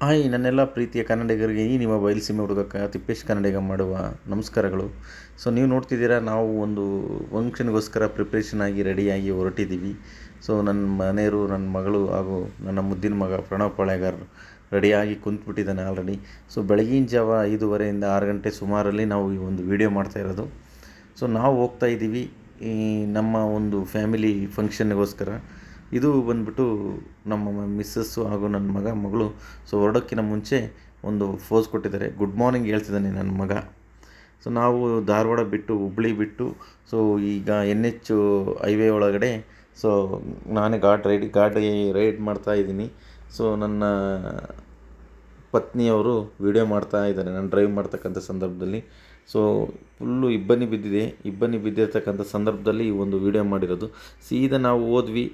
Hi ನನ್ನೆಲ್ಲ ಪ್ರೀತಿಯ ಕನ್ನಡಿಗರಿಗೆ ಈ ನಿಮ್ಮ ಬಯಲುಸೀಮೆ ಹುಡುಗ ತಿಪ್ಪೇಶ್ ಕನ್ನಡಿಗ ಮಾಡುವ ನಮಸ್ಕಾರಗಳು. ಸೊ ನೀವು ನೋಡ್ತಿದ್ದೀರಾ, ನಾವು ಒಂದು ಫಂಕ್ಷನ್ಗೋಸ್ಕರ ಪ್ರಿಪ್ರೇಷನ್ ಆಗಿ ರೆಡಿಯಾಗಿ ಹೊರಟಿದ್ದೀವಿ. ಸೊ ನನ್ನ ಮನೆಯವರು, ನನ್ನ ಮಗಳು ಹಾಗೂ ನನ್ನ ಮುದ್ದಿನ ಮಗ ಪ್ರಣವ್ ಪಾಳೆಗಾರ್ ರೆಡಿಯಾಗಿ ಕುಂತ್ಬಿಟ್ಟಿದ್ದಾನೆ ಆಲ್ರೆಡಿ. ಸೊ ಬೆಳಗಿನ ಜಾವ 5:30 6 ಗಂಟೆ ಸುಮಾರಲ್ಲಿ ನಾವು ಈ ಒಂದು ವಿಡಿಯೋ ಮಾಡ್ತಾ ಇರೋದು. ಸೊ ನಾವು ಹೋಗ್ತಾ ಇದ್ದೀವಿ ಈ ನಮ್ಮ ಒಂದು ಫ್ಯಾಮಿಲಿ ಫಂಕ್ಷನ್ಗೋಸ್ಕರ. ಇದು ಬಂದ್ಬಿಟ್ಟು ನಮ್ಮ ಮಿಸ್ಸಸ್ಸು ಹಾಗೂ ನನ್ನ ಮಗಳು. ಸೊ ಹೊರಡೋಕ್ಕಿಂತ ಮುಂಚೆ ಒಂದು ಫೋಸ್ ಕೊಟ್ಟಿದ್ದಾರೆ. ಗುಡ್ ಮಾರ್ನಿಂಗ್ ಹೇಳ್ತಿದ್ದಾನೆ ನನ್ನ ಮಗ. ಸೊ ನಾವು ಧಾರವಾಡ ಬಿಟ್ಟು ಹುಬ್ಳಿ ಬಿಟ್ಟು ಸೊ ಈಗ NH ಹೈವೇ ಒಳಗಡೆ ಸೊ ನಾನೇ ಗಾಡಿ ರೈಡ್ ಮಾಡ್ತಾ ಇದ್ದೀನಿ. ಸೊ ನನ್ನ ಪತ್ನಿಯವರು ವಿಡಿಯೋ ಮಾಡ್ತಾ ಇದ್ದಾರೆ ನಾನು ಡ್ರೈವ್ ಮಾಡ್ತಕ್ಕಂಥ ಸಂದರ್ಭದಲ್ಲಿ. ಸೊ ಫುಲ್ಲು ಇಬ್ಬನಿ ಬಿದ್ದಿರ್ತಕ್ಕಂಥ ಸಂದರ್ಭದಲ್ಲಿ ಈ ಒಂದು ವಿಡಿಯೋ ಮಾಡಿರೋದು. ಸೀದಾ ನಾವು ಹೋದ್ವಿ.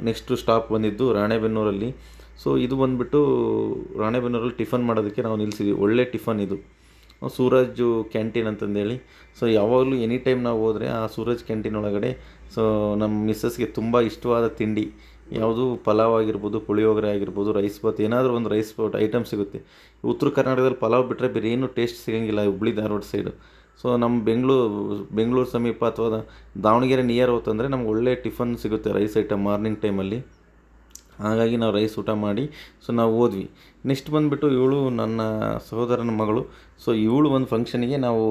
ನೆಕ್ಸ್ಟು ಸ್ಟಾಪ್ ಬಂದಿದ್ದು ರಾಣೆಬೆನ್ನೂರಲ್ಲಿ. ಸೊ ಇದು ಬಂದುಬಿಟ್ಟು ರಾಣೆಬೆನ್ನೂರಲ್ಲಿ ಟಿಫನ್ ಮಾಡೋದಕ್ಕೆ ನಾವು ನಿಲ್ಲಿಸಿದ್ವಿ. ಒಳ್ಳೆ ಟಿಫನ್ ಇದು, ಸೂರಜ್ ಕ್ಯಾಂಟೀನ್ ಅಂತಂದೇಳಿ. ಸೊ ಯಾವಾಗಲೂ ಎನಿ ಟೈಮ್ ನಾವು ಹೋದರೆ ಆ ಸೂರಜ್ ಕ್ಯಾಂಟೀನ್ ಒಳಗಡೆ ಸೊ ನಮ್ಮ ಮಿಸ್ಸಸ್ಗೆ ತುಂಬ ಇಷ್ಟವಾದ ತಿಂಡಿ ಯಾವುದು, ಪಲಾವ್ ಆಗಿರ್ಬೋದು, ಪುಳಿಯೋಗರೆ ಆಗಿರ್ಬೋದು, ರೈಸ್ ಬಾತ್, ಏನಾದರೂ ಒಂದು ರೈಸ್ ಬಾತ್ ಐಟಮ್ ಸಿಗುತ್ತೆ. ಉತ್ತರ ಕರ್ನಾಟಕದಲ್ಲಿ ಪಲಾವ್ ಬಿಟ್ಟರೆ ಬೇರೆ ಏನೂ ಟೇಸ್ಟ್ ಸಿಗೋಂಗಿಲ್ಲ ಹುಬ್ಳಿ ಧಾರವಾಡ ಸೈಡು. ಸೊ ನಮ್ಮ ಬೆಂಗಳೂರು ಸಮೀಪ ಅಥವಾ ದಾವಣಗೆರೆ ನಿಯರ್ ಹೋತಂದರೆ ನಮ್ಗೆ ಒಳ್ಳೆ ಟಿಫನ್ ಸಿಗುತ್ತೆ, ರೈಸ್ ಐಟಮ್ ಮಾರ್ನಿಂಗ್ ಟೈಮಲ್ಲಿ. ಹಾಗಾಗಿ ನಾವು ರೈಸ್ ಊಟ ಮಾಡಿ ಸೊ ನಾವು ಹೋದ್ವಿ. ನೆಕ್ಸ್ಟ್ ಬಂದುಬಿಟ್ಟು ಇವಳು ನನ್ನ ಸಹೋದರನ ಮಗಳು. ಸೊ ಇವಳು ಒಂದು ಫಂಕ್ಷನಿಗೆ ನಾವು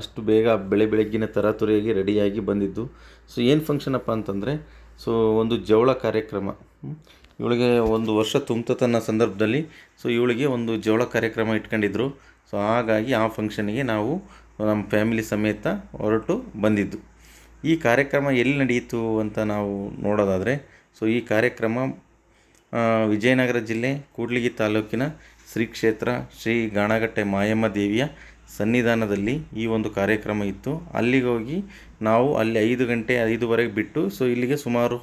ಅಷ್ಟು ಬೇಗ ಬೆಳಗ್ಗಿನ ತರಾತುರಿಯಾಗಿ ರೆಡಿಯಾಗಿ ಬಂದಿದ್ದು. ಸೊ ಏನು ಫಂಕ್ಷನಪ್ಪ ಅಂತಂದರೆ ಸೊ ಒಂದು ಜವಳ ಕಾರ್ಯಕ್ರಮ. ಇವಳಿಗೆ 1 ವರ್ಷ ತುಂಬತನ್ನ ಸಂದರ್ಭದಲ್ಲಿ ಸೊ ಇವಳಿಗೆ ಒಂದು ಜವಳ ಕಾರ್ಯಕ್ರಮ ಇಟ್ಕೊಂಡಿದ್ರು. ಸೊ ಹಾಗಾಗಿ ಆ ಫಂಕ್ಷನಿಗೆ ನಾವು ನಮ್ಮ ಫ್ಯಾಮಿಲಿ ಸಮೇತ ಹೊರಟು ಬಂದಿದ್ದು. ಈ ಕಾರ್ಯಕ್ರಮ ಎಲ್ಲಿ ನಡೆಯಿತು ಅಂತ ನಾವು ನೋಡೋದಾದರೆ ಸೊ ಈ ಕಾರ್ಯಕ್ರಮ ವಿಜಯನಗರ ಜಿಲ್ಲೆ ಕೂಡ್ಲಿಗಿ ತಾಲೂಕಿನ ಶ್ರೀ ಕ್ಷೇತ್ರ ಶ್ರೀ ಗಾಣಗಟ್ಟೆ ಮಾಯಮ್ಮ ದೇವಿಯ ಸನ್ನಿಧಾನದಲ್ಲಿ ಈ ಒಂದು ಕಾರ್ಯಕ್ರಮ ಇತ್ತು. ಅಲ್ಲಿಗೆ ಹೋಗಿ ನಾವು ಅಲ್ಲಿ 5:40 ಬಿಟ್ಟು ಸೊ ಇಲ್ಲಿಗೆ ಸುಮಾರು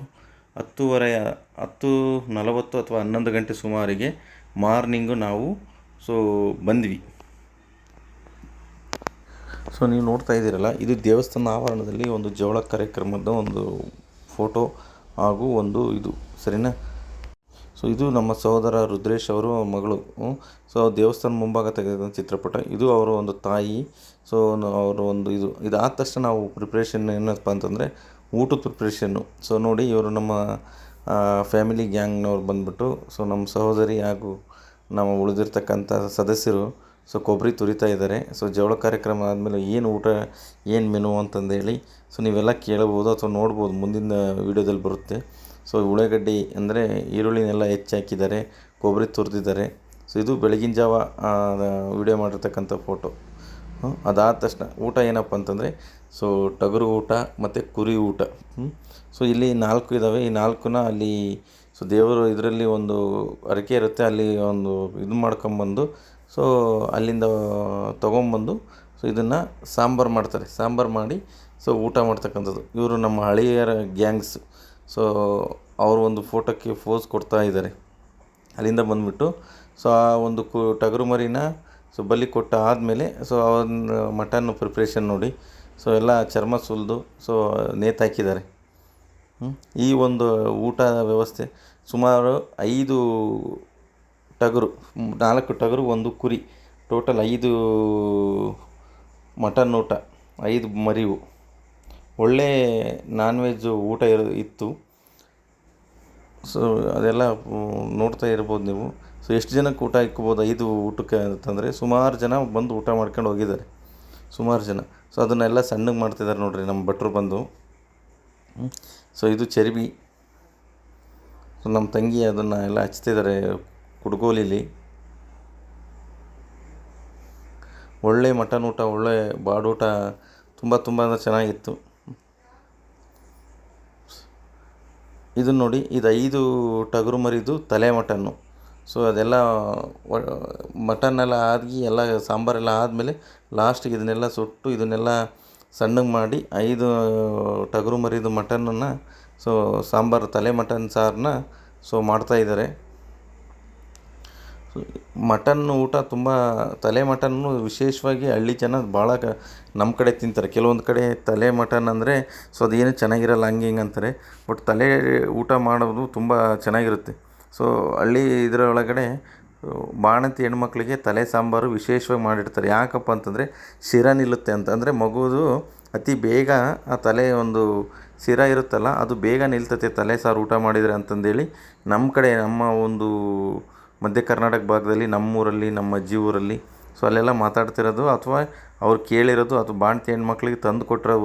10:40 ಅಥವಾ 11 ಗಂಟೆ ಸುಮಾರಿಗೆ ಮಾರ್ನಿಂಗು ನಾವು ಸೊ ಬಂದ್ವಿ. ಸೊ ನೀವು ನೋಡ್ತಾ ಇದ್ದೀರಲ್ಲ, ಇದು ದೇವಸ್ಥಾನ ಆವರಣದಲ್ಲಿ ಒಂದು ಜವಳ ಕಾರ್ಯಕ್ರಮದ ಒಂದು ಫೋಟೋ ಹಾಗೂ ಒಂದು ಇದು ಸರಿನಾ. ಸೊ ಇದು ನಮ್ಮ ಸಹೋದರ ರುದ್ರೇಶ್ ಅವರು ಮಗಳು. ಸೊ ದೇವಸ್ಥಾನ ಮುಂಭಾಗ ತೆಗೆದ ಚಿತ್ರಪಟ ಇದು. ಅವರ ಒಂದು ತಾಯಿ. ಸೊ ಅವರು ಒಂದು ಇದಾದ ತಕ್ಷಣ ನಾವು ಪ್ರಿಪ್ರೇಷನ್ ಏನಪ್ಪ ಅಂತಂದರೆ ಊಟದ ಪ್ರಿಪ್ರೇಷನ್ನು. ಸೊ ನೋಡಿ, ಇವರು ನಮ್ಮ ಫ್ಯಾಮಿಲಿ ಗ್ಯಾಂಗ್ನವ್ರು ಬಂದುಬಿಟ್ಟು ಸೊ ನಮ್ಮ ಸಹೋದರಿ ಹಾಗೂ ನಮ್ಮ ಉಳಿದಿರ್ತಕ್ಕಂಥ ಸದಸ್ಯರು ಸೊ ಕೊಬ್ಬರಿ ತುರಿತಾ ಇದ್ದಾರೆ. ಸೊ ಜವಳ ಕಾರ್ಯಕ್ರಮ ಆದಮೇಲೆ ಏನು ಊಟ, ಏನು ಮೆನು ಅಂತಂದೇಳಿ ಸೊ ನೀವೆಲ್ಲ ಕೇಳ್ಬೋದು ಅಥವಾ ನೋಡ್ಬೋದು, ಮುಂದಿನ ವೀಡಿಯೋದಲ್ಲಿ ಬರುತ್ತೆ. ಸೊ ಉಳ್ಳಾಗಡ್ಡಿ ಅಂದರೆ ಈರುಳ್ಳಿನೆಲ್ಲ ಹೆಚ್ಚಿ ಹಾಕಿದ್ದಾರೆ, ಕೊಬ್ಬರಿ ತುರಿದಿದ್ದಾರೆ. ಸೊ ಇದು ಬೆಳಗಿನ ಜಾವ ವಿಡಿಯೋ ಮಾಡಿರ್ತಕ್ಕಂಥ ಫೋಟೋ. ಅದಾದ ತಕ್ಷಣ ಊಟ ಏನಪ್ಪ ಅಂತಂದರೆ ಸೊ ಟಗರು ಊಟ ಮತ್ತು ಕುರಿ ಊಟ. ಸೊ ಇಲ್ಲಿ 4 ಇದ್ದಾವೆ. ಈ 4ನ ಅಲ್ಲಿ ಸೊ ದೇವರು ಇದರಲ್ಲಿ ಒಂದು ಹರಕೆ ಇರುತ್ತೆ, ಅಲ್ಲಿ ಒಂದು ಇದು ಮಾಡ್ಕೊಂಬಂದು ಸೊ ಅಲ್ಲಿಂದ ತೊಗೊಂಬಂದು ಸೊ ಇದನ್ನು ಸಾಂಬಾರು ಮಾಡ್ತಾರೆ. ಸಾಂಬಾರು ಮಾಡಿ ಸೊ ಊಟ ಮಾಡ್ತಕ್ಕಂಥದ್ದು. ಇವರು ನಮ್ಮ ಹಳೆಯರ ಗ್ಯಾಂಗ್ಸ್. ಸೊ ಅವರು ಒಂದು ಫೋಟೋಕ್ಕೆ ಫೋಸ್ ಕೊಡ್ತಾ ಇದ್ದಾರೆ. ಅಲ್ಲಿಂದ ಬಂದುಬಿಟ್ಟು ಸೊ ಆ ಒಂದು ಟಗರು ಮರಿನ ಸೊ ಬಲಿ ಕೊಟ್ಟ ಆದಮೇಲೆ ಸೊ ಅವನ್ನ ಮಟನ್ ಪ್ರಿಪ್ರೇಷನ್ ನೋಡಿ. ಸೊ ಎಲ್ಲ ಚರ್ಮ ಸುಲಿದು ಸೊ ನೇತಾಕಿದ್ದಾರೆ. ಈ ಒಂದು ಊಟ ವ್ಯವಸ್ಥೆ ಸುಮಾರು 5 ಟಗರು, 4 ಟಗರು, 1 ಕುರಿ, ಟೋಟಲ್ 5 ಮಟನ್ ಊಟ, 5 ಮರಿವು. ಒಳ್ಳೆ ನಾನ್ ವೆಜ್ ಊಟ ಇತ್ತು. ಸೊ ಅದೆಲ್ಲ ನೋಡ್ತಾ ಇರ್ಬೋದು ನೀವು. ಸೊ ಎಷ್ಟು ಜನಕ್ಕೆ ಊಟ ಇಕ್ಬೋದು 5 ಊಟಕ್ಕೆ ಅಂತಂದರೆ ಸುಮಾರು ಜನ ಬಂದು ಊಟ ಮಾಡ್ಕೊಂಡು ಹೋಗಿದ್ದಾರೆ, ಸುಮಾರು ಜನ. ಸೊ ಅದನ್ನೆಲ್ಲ ಸಣ್ಣಗೆ ಮಾಡ್ತಿದ್ದಾರೆ ನೋಡಿರಿ ನಮ್ಮ ಭಟ್ರು ಬಂದು. ಸೊ ಇದು ಚರ್ಬಿ. ಸೊ ನಮ್ಮ ತಂಗಿ ಅದನ್ನು ಎಲ್ಲ ಹಚ್ತಿದ್ದಾರೆ ಕುಡ್ಗೋಲಿಲಿ. ಒಳ್ಳೆ ಮಟನ್ ಊಟ, ಒಳ್ಳೆ ಬಾಡೂಟ, ತುಂಬ ಚೆನ್ನಾಗಿತ್ತು. ಇದು ನೋಡಿ, ಇದು 5 ಟಗರು ಮರಿದು ತಲೆ ಮಟನ್ನು. ಸೊ ಅದೆಲ್ಲ ಮಟನ್ನೆಲ್ಲ ಆಗಿ ಎಲ್ಲ ಸಾಂಬಾರೆಲ್ಲ ಆದಮೇಲೆ ಲಾಸ್ಟಿಗೆ ಇದನ್ನೆಲ್ಲ ಸುಟ್ಟು ಇದನ್ನೆಲ್ಲ ಸಣ್ಣಗೆ ಮಾಡಿ 5 ಟಗರು ಮರಿದು ಮಟನನ್ನು ಸೊ ಸಾಂಬಾರು, ತಲೆ ಮಟನ್ ಸಾರನ್ನ ಸೊ ಮಾಡ್ತಾಯಿದ್ದಾರೆ. ಮಟನ್ ಊಟ ತುಂಬ, ತಲೆ ಮಟನ್ನು ವಿಶೇಷವಾಗಿ ಹಳ್ಳಿ ಜನ ಭಾಳ ನಮ್ಮ ಕಡೆ ತಿಂತಾರೆ. ಕೆಲವೊಂದು ಕಡೆ ತಲೆ ಮಟನ್ ಅಂದರೆ ಸೊ ಅದೇನು ಚೆನ್ನಾಗಿರಲ್ಲ, ಹಂಗೆ ಹಿಂಗೆ ಅಂತಾರೆ. ಬಟ್ ತಲೆ ಊಟ ಮಾಡೋದು ತುಂಬ ಚೆನ್ನಾಗಿರುತ್ತೆ. ಸೊ ಹಳ್ಳಿ ಇದರೊಳಗಡೆ ಬಾಣಂತಿ ಹೆಣ್ಮಕ್ಳಿಗೆ ತಲೆ ಸಾಂಬಾರು ವಿಶೇಷವಾಗಿ ಮಾಡಿರ್ತಾರೆ. ಯಾಕಪ್ಪ ಅಂತಂದರೆ ಶಿರ ನಿಲ್ಲುತ್ತೆ ಅಂತ. ಅಂದರೆ ಮಗುವುದು ಅತಿ ಬೇಗ ಆ ತಲೆ ಒಂದು ಶಿರ ಇರುತ್ತಲ್ಲ ಅದು ಬೇಗ ನಿಲ್ತತೆ ತಲೆ ಸಾರು ಊಟ ಮಾಡಿದರೆ ಅಂತಂದೇಳಿ ನಮ್ಮ ಕಡೆ ನಮ್ಮ ಒಂದು ಮಧ್ಯ ಕರ್ನಾಟಕ ಭಾಗದಲ್ಲಿ ನಮ್ಮೂರಲ್ಲಿ ನಮ್ಮ ಅಜ್ಜಿ ಊರಲ್ಲಿ ಸೊ ಅಲ್ಲೆಲ್ಲ ಮಾತಾಡ್ತಿರೋದು ಅಥವಾ ಅವ್ರು ಕೇಳಿರೋದು ಅಥವಾ ಬಾಣಂತಿ ಹೆಣ್ಮಕ್ಳಿಗೆ ತಂದು ಕೊಟ್ಟಿರೋ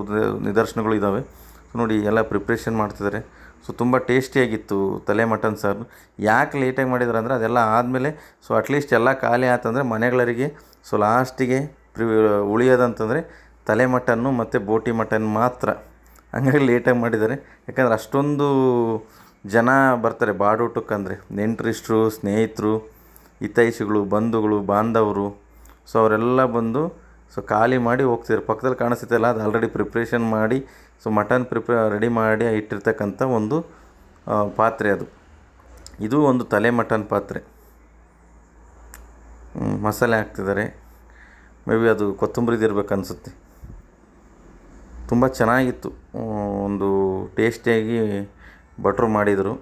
ನಿದರ್ಶನಗಳು ಇದ್ದಾವೆ. ಸೊ ನೋಡಿ ಎಲ್ಲ ಪ್ರಿಪ್ರೇಷನ್ ಮಾಡ್ತಿದ್ದಾರೆ. ಸೊ ತುಂಬ ಟೇಸ್ಟಿಯಾಗಿತ್ತು ತಲೆ ಮಟನ್ ಸಾರು. ಯಾಕೆ ಲೇಟಾಗಿ ಮಾಡಿದ್ದಾರೆ ಅಂದರೆ ಅದೆಲ್ಲ ಆದಮೇಲೆ ಸೊ ಅಟ್ಲೀಸ್ಟ್ ಎಲ್ಲ ಖಾಲಿ ಆಯ್ತಂದರೆ ಮನೆಗಳರಿಗೆ ಸೊ ಲಾಸ್ಟಿಗೆ ಉಳಿಯೋದಂತಂದರೆ ತಲೆ ಮಟನ್ನು ಮತ್ತು ಬೋಟಿ ಮಟನ್ ಮಾತ್ರ. ಹಂಗಾಗಿ ಲೇಟಾಗಿ ಮಾಡಿದ್ದಾರೆ. ಯಾಕಂದರೆ ಅಷ್ಟೊಂದು ಜನ ಬರ್ತಾರೆ ಬಾಡೂಟಕ್ಕಂದರೆ ನೆಂಟರಿಷ್ಟರು, ಸ್ನೇಹಿತರು, ಹಿತೈಷಿಗಳು, ಬಂಧುಗಳು, ಬಾಂಧವರು. ಸೊ ಅವರೆಲ್ಲ ಬಂದು ಸೊ ಖಾಲಿ ಮಾಡಿ ಹೋಗ್ತಿದ್ದಾರೆ. ಪಕ್ಕದಲ್ಲಿ ಕಾಣಿಸುತ್ತಲ್ಲ ಅದು ಆಲ್ರೆಡಿ ಪ್ರಿಪ್ರೇಷನ್ ಮಾಡಿ ಸೊ ಮಟನ್ ರೆಡಿ ಮಾಡಿ ಇಟ್ಟಿರ್ತಕ್ಕಂಥ ಒಂದು ಪಾತ್ರೆ ಅದು. ಇದು ಒಂದು ತಲೆ ಮಟನ್ ಪಾತ್ರೆ. ಮಸಾಲೆ ಹಾಕ್ತಿದ್ದಾರೆ. ಮೇ ಬಿ ಅದು ಕೊತ್ತಂಬರಿದು ಇರ್ಬೇಕು ಅನಿಸುತ್ತೆ. ತುಂಬ ಚೆನ್ನಾಗಿತ್ತು. ಒಂದು ಟೇಸ್ಟಿಯಾಗಿ ಭಟ್ರು ಮಾಡಿದರು.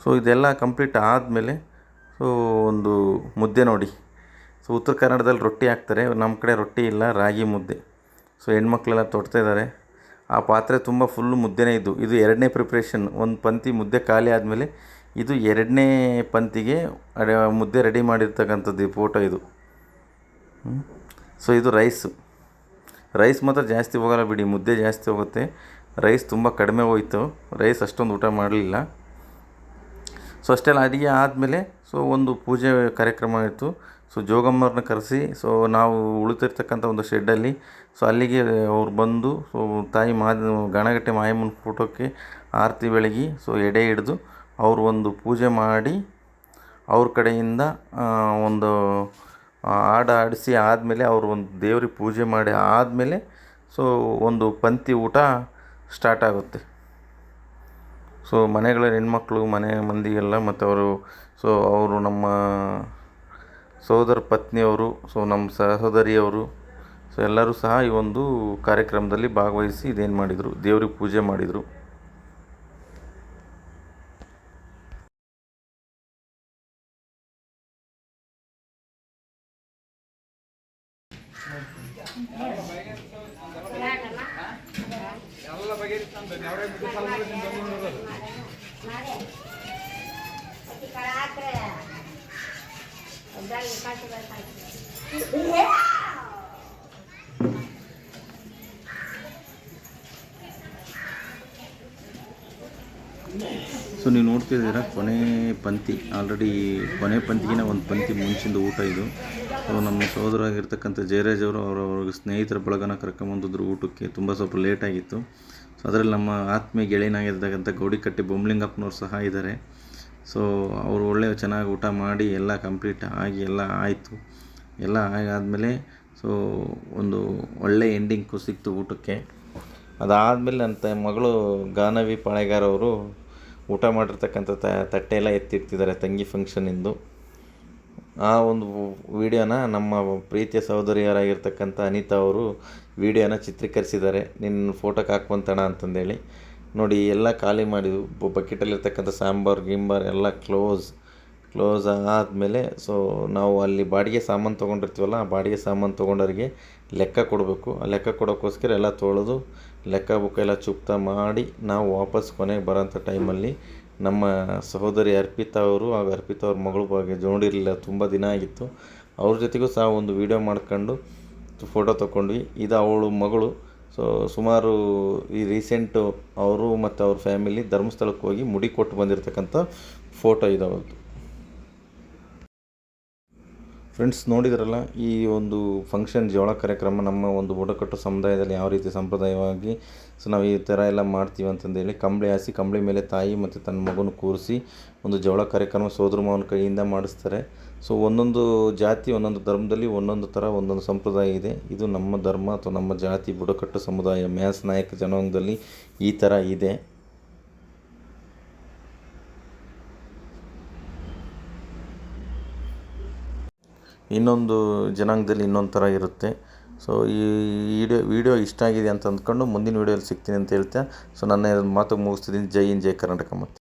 ಸೊ ಇದೆಲ್ಲ ಕಂಪ್ಲೀಟ್ ಆದಮೇಲೆ ಸೊ ಒಂದು ಮುದ್ದೆ ನೋಡಿ. ಸೊ ಉತ್ತರ ಕನ್ನಡದಲ್ಲಿ ರೊಟ್ಟಿ ಹಾಕ್ತಾರೆ, ನಮ್ಮ ಕಡೆ ರೊಟ್ಟಿ ಇಲ್ಲ, ರಾಗಿ ಮುದ್ದೆ. ಸೊ ಹೆಣ್ಮಕ್ಳೆಲ್ಲ ತೊಡ್ತಾಯಿದ್ದಾರೆ. ಆ ಪಾತ್ರೆ ತುಂಬ ಫುಲ್ಲು ಮುದ್ದೆನೇ ಇದ್ದು. ಇದು ಎರಡನೇ ಪ್ರಿಪ್ರೇಷನ್. ಒಂದು ಪಂಕ್ತಿ ಮುದ್ದೆ ಖಾಲಿ ಆದಮೇಲೆ ಇದು ಎರಡನೇ ಪಂಕ್ತಿಗೆ ಮುದ್ದೆ ರೆಡಿ ಮಾಡಿರ್ತಕ್ಕಂಥದ್ದು ಫೋಟೋ ಇದು. ಸೊ ಇದು ರೈಸ್ ಮಾತ್ರ ಜಾಸ್ತಿ ಹೋಗಲ್ಲ ಬಿಡಿ, ಮುದ್ದೆ ಜಾಸ್ತಿ ಹೋಗುತ್ತೆ. ರೈಸ್ ತುಂಬ ಕಡಿಮೆ ಹೋಯಿತು. ರೈಸ್ ಅಷ್ಟೊಂದು ಊಟ ಮಾಡಲಿಲ್ಲ. ಸೊ ಅಷ್ಟೆಲ್ಲ ಅಡುಗೆ ಆದಮೇಲೆ ಸೊ ಒಂದು ಪೂಜೆ ಕಾರ್ಯಕ್ರಮ ಇತ್ತು. ಸೊ ಜೋಗಮ್ಮವ್ರನ್ನ ಕರೆಸಿ ಸೊ ನಾವು ಉಳಿತಿರ್ತಕ್ಕಂಥ ಒಂದು ಶೆಡ್ಡಲ್ಲಿ ಸೊ ಅಲ್ಲಿಗೆ ಅವ್ರು ಬಂದು ಸೊ ತಾಯಿ ಗಣಗಟ್ಟೆ ಮಾಯಮ್ಮನ ಫೋಟೋಕ್ಕೆ ಆರತಿ ಬೆಳಗಿ ಸೊ ಎಡೆ ಹಿಡಿದು ಅವರು ಒಂದು ಪೂಜೆ ಮಾಡಿ ಅವ್ರ ಕಡೆಯಿಂದ ಒಂದು ಹಾಡು ಹಾಡಿಸಿ ಆದಮೇಲೆ ಅವರು ಒಂದು ದೇವ್ರಿಗೆ ಪೂಜೆ ಮಾಡಿ ಆದಮೇಲೆ ಸೊ ಒಂದು ಪಂಕ್ತಿ ಊಟ ಸ್ಟಾರ್ಟ್ ಆಗುತ್ತೆ. ಸೊ ಮನೆಗಳ ಹೆಣ್ಮಕ್ಳು ಮನೆ ಮಂದಿಗೆಲ್ಲ ಮತ್ತು ಅವರು ನಮ್ಮ ಸೋದರ ಪತ್ನಿಯವರು ಸೊ ನಮ್ಮ ಸಹೋದರಿಯವರು ಸೊ ಎಲ್ಲರೂ ಸಹ ಈ ಒಂದು ಕಾರ್ಯಕ್ರಮದಲ್ಲಿ ಭಾಗವಹಿಸಿ ಇದೇನು ಮಾಡಿದರು, ದೇವ್ರಿಗೆ ಪೂಜೆ ಮಾಡಿದರು. ಸೊ ನೀವು ನೋಡ್ತಿದ್ದೀರಾ ಕೊನೆ ಪಂಕ್ತಿ. ಆಲ್ರೆಡಿ ಕೊನೆ ಪಂಕ್ತಿಗಿನ ಒಂದು ಪಂಕ್ತಿ ಮುಂಚಿಂದ ಊಟ ಇದು. ಸೊ ನಮ್ಮ ಸಹೋದರಾಗಿರ್ತಕ್ಕಂಥ ಜಯರಾಜ್ ಅವರು ಅವ್ರ ಸ್ನೇಹಿತರ ಬಳಗನ ಕರ್ಕೊಂಬಂದಿದ್ರು ಊಟಕ್ಕೆ. ತುಂಬ ಸ್ವಲ್ಪ ಲೇಟಾಗಿತ್ತು. ಸೊ ಅದರಲ್ಲಿ ನಮ್ಮ ಆತ್ಮೀಯ ಗೆಳೆಯನಾಗಿರ್ತಕ್ಕಂಥ ಗೌಡಿಕಟ್ಟೆ ಬೊಮ್ಲಿಂಗಪ್ಪನವ್ರು ಸಹ ಇದ್ದಾರೆ. ಸೊ ಅವರು ಚೆನ್ನಾಗಿ ಊಟ ಮಾಡಿ ಎಲ್ಲ ಕಂಪ್ಲೀಟ್ ಆಗಿ ಎಲ್ಲ ಆಯಿತು. ಎಲ್ಲ ಆದಮೇಲೆ ಸೊ ಒಂದು ಒಳ್ಳೆ ಎಂಡಿಂಗು ಸಿಕ್ತು ಊಟಕ್ಕೆ. ಅದಾದಮೇಲೆ ನನ್ನ ಮಗಳು ಗಾನವಿ ಪಾಳೆಗಾರ್ ಅವರು ಊಟ ಮಾಡಿರ್ತಕ್ಕಂಥ ತಟ್ಟೆ ಎಲ್ಲ ಎತ್ತಿಡ್ತಿದ್ದಾರೆ ತಂಗಿ ಫಂಕ್ಷನಿಂದು. ಆ ಒಂದು ವಿಡಿಯೋನ ನಮ್ಮ ಪ್ರೀತಿಯ ಸಹೋದರಿಯರಾಗಿರ್ತಕ್ಕಂಥ ಅನಿತಾ ಅವರು ವಿಡಿಯೋನ ಚಿತ್ರೀಕರಿಸಿದ್ದಾರೆ. ನಿನ್ನ ಫೋಟೋಕ್ಕೆ ಹಾಕ್ಕೊಂತಣ ಅಂತಂದೇಳಿ. ನೋಡಿ ಎಲ್ಲ ಖಾಲಿ ಮಾಡಿದ್ವು. ಬಕೆಟಲ್ಲಿರ್ತಕ್ಕಂಥ ಸಾಂಬಾರು ಎಲ್ಲ ಕ್ಲೋಸ್ ಆದಮೇಲೆ ಸೊ ನಾವು ಅಲ್ಲಿ ಬಾಡಿಗೆ ಸಾಮಾನು ತೊಗೊಂಡಿರ್ತೀವಲ್ಲ, ಆ ಬಾಡಿಗೆ ಸಾಮಾನು ತೊಗೊಂಡವ್ರಿಗೆ ಲೆಕ್ಕ ಕೊಡಬೇಕು. ಆ ಲೆಕ್ಕ ಕೊಡೋಕ್ಕೋಸ್ಕರ ಎಲ್ಲ ತೊಳೆದು ಲೆಕ್ಕ ಬುಕ್ಕ ಎಲ್ಲ ಚುಕ್ತಾ ಮಾಡಿ ನಾವು ವಾಪಸ್ ಕೊನೆಗೆ ಬರೋಂಥ ಟೈಮಲ್ಲಿ ನಮ್ಮ ಸಹೋದರಿ ಅರ್ಪಿತಾ ಅವರು ಹಾಗೂ ಅರ್ಪಿತಾ ಅವ್ರ ಮಗಳ ಬಗ್ಗೆ ನೋಡಿರಲಿಲ್ಲ, ತುಂಬ ದಿನ ಆಗಿತ್ತು. ಅವ್ರ ಜೊತೆಗೂ ಸಹ ಒಂದು ವಿಡಿಯೋ ಮಾಡ್ಕೊಂಡು ಫೋಟೋ ತೊಗೊಂಡ್ವಿ. ಇದು ಅವಳು ಮಗಳು. ಸೊ ಸುಮಾರು ಈ ರೀಸೆಂಟು ಅವರು ಮತ್ತು ಅವ್ರ ಫ್ಯಾಮಿಲಿ ಧರ್ಮಸ್ಥಳಕ್ಕೆ ಹೋಗಿ ಮುಡಿ ಕೊಟ್ಟು ಬಂದಿರತಕ್ಕಂಥ ಫೋಟೋ ಇದಾವತ್ತು. ಫ್ರೆಂಡ್ಸ್ ನೋಡಿದ್ರಲ್ಲ ಈ ಒಂದು ಫಂಕ್ಷನ್ ಜೋಳ ಕಾರ್ಯಕ್ರಮ ನಮ್ಮ ಒಂದು ಬುಡಕಟ್ಟು ಸಮುದಾಯದಲ್ಲಿ ಯಾವ ರೀತಿ ಸಂಪ್ರದಾಯವಾಗಿ ಸೊ ನಾವು ಈ ಥರ ಎಲ್ಲ ಮಾಡ್ತೀವಿ ಅಂತಂದೇಳಿ ಕಂಬಳಿ ಹಾಸಿ ಕಂಬಳಿ ಮೇಲೆ ತಾಯಿ ಮತ್ತು ತನ್ನ ಮಗನ ಕೂರಿಸಿ ಒಂದು ಜೋಳ ಕಾರ್ಯಕ್ರಮ ಸೋದರ ಮಾವನ ಕೈಯಿಂದ ಮಾಡಿಸ್ತಾರೆ. ಸೊ ಒಂದೊಂದು ಜಾತಿ ಒಂದೊಂದು ಧರ್ಮದಲ್ಲಿ ಒಂದೊಂದು ಥರ ಒಂದೊಂದು ಸಂಪ್ರದಾಯ ಇದೆ. ಇದು ನಮ್ಮ ಧರ್ಮ ಅಥವಾ ನಮ್ಮ ಜಾತಿ ಬುಡಕಟ್ಟು ಸಮುದಾಯ ಮ್ಯಾಸ್ ನಾಯಕ ಜನಾಂಗದಲ್ಲಿ ಈ ಥರ ಇದೆ. ಇನ್ನೊಂದು ಜನಾಂಗದಲ್ಲಿ ಇನ್ನೊಂದು ಥರ ಇರುತ್ತೆ. ಸೊ ಈ ವಿಡಿಯೋ ಇಷ್ಟ ಆಗಿದೆ ಅಂತ ಅಂದ್ಕೊಂಡು ಮುಂದಿನ ವೀಡಿಯೋಲಿ ಸಿಗ್ತೀನಿ ಅಂತ ಹೇಳ್ತಾ ಸೊ ನನ್ನ ಮಾತು ಮುಗಿಸ್ತಿದ್ದೀನಿ. ಜೈ ಹಿಂದ್, ಜೈ ಕರ್ನಾಟಕ. ಮತ್ತು